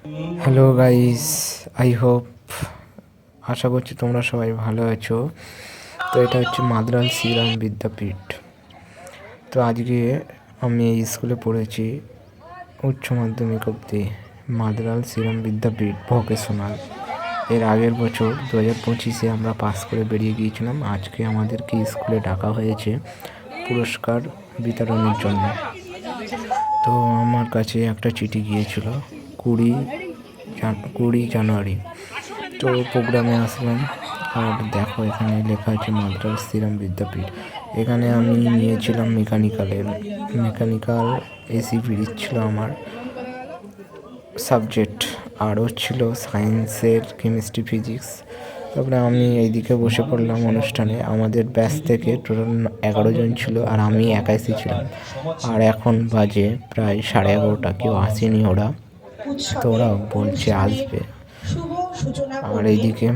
Hello guys, I hope আশা করছি তোমরা সবাই ভালো আছো। তো এটা হচ্ছে মাদ্রাল শ্রীরাম বিদ্যাপীঠ। তো আজকে আমি এই স্কুলে পড়েছি উচ্চ মাধ্যমিক অবধি, মাদ্রাল শ্রীরাম বিদ্যাপীঠ ভোকেশনাল। এর আগের বছর 2025-এ আমরা পাস করে বেরিয়ে গিয়েছিলাম। আজকে আমাদেরকে স্কুলে ডাকা হয়েছে পুরস্কার বিতরণের জন্য। তো আমার কাছে একটা চিঠি গিয়েছিল 20 জানুয়ারি। তো প্রোগ্রামে আসলাম, আর দেখো এখানে লেখা আছে মাদ্রাজ শ্রীরাম বিদ্যাপীঠ। এখানে আমি নিয়েছিলাম মেকানিক্যাল এসি পিরিচ ছিল আমার সাবজেক্ট, আরও ছিল সায়েন্সের কেমিস্ট্রি ফিজিক্স। তারপরে আমি এইদিকে বসে পড়লাম অনুষ্ঠানে। আমাদের ব্যাচ থেকে টোটাল 11 জন ছিল, আর আমি 81 ছিলাম। আর এখন বাজে প্রায় 11:30, কেউ আসেনি ওরা, তো ওরা বলছে আসবে। আর এইদিকে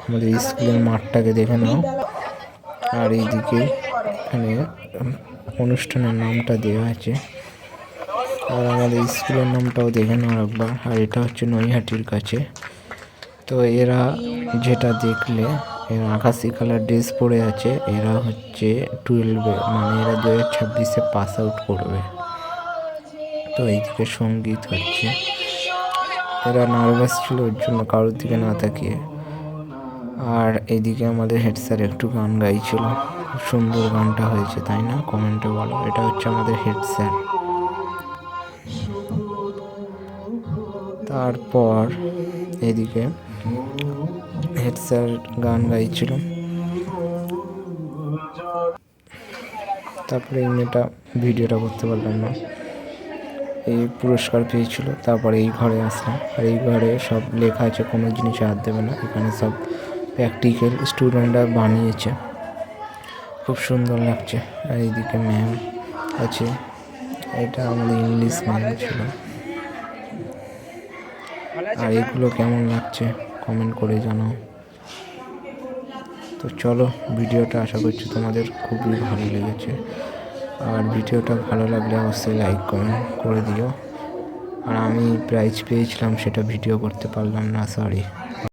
আমাদের স্কুলের মাঠটাকে দেখে নাও, আর এইদিকে এখানে অনুষ্ঠানের নামটা দেওয়া আছে, আর আমাদের স্কুলের নামটাও দেখে নাও একবার। আর এটা হচ্ছে নৈহাটির কাছে। তো এরা যেটা দেখলে, এরা আকাশি কালার ড্রেস পরে আছে, এরা হচ্ছে 12-এ, মানে এরা 2026-এ পাস আউট করবে। তো এইদিকে সঙ্গীত হচ্ছে, এরা নার্ভাস ছিল ওর জন্য কারোর দিকে না তাকিয়ে। আর এইদিকে আমাদের হেড স্যার একটু গান গাইছিল, খুব সুন্দর গানটা হয়েছে, তাই না? কমেন্টে বলো। এটা হচ্ছে আমাদের হেড স্যার। তারপর এদিকে হেড স্যার গান গাইছিল, তারপরে এই মেয়েটা ভিডিওটা করতে পারলাম না, এই পুরস্কার পেয়েছিল। তারপরে এই ঘরে আসলাম, আর এই ঘরে সব লেখা আছে কোনো জিনিসে হাত দেবে না। এখানে সব প্র্যাকটিক্যাল স্টুডেন্টরা বানিয়েছে, খুব সুন্দর লাগছে। আর এইদিকে ম্যাম আছে, এটা আমাদের ইংলিশ ম্যাম ছিল। আর এগুলো কেমন লাগছে কমেন্ট করে জানাও। তো চলো, ভিডিওটা আশা করছি তোমাদের খুবই ভালো লেগেছে। আর ভিডিওটা ভালো লাগলে অবশ্যই লাইক কমেন্ট করে দিও। আর আমি প্রাইজ পেয়েছিলাম, সেটা ভিডিও করতে পারলাম না, সরি।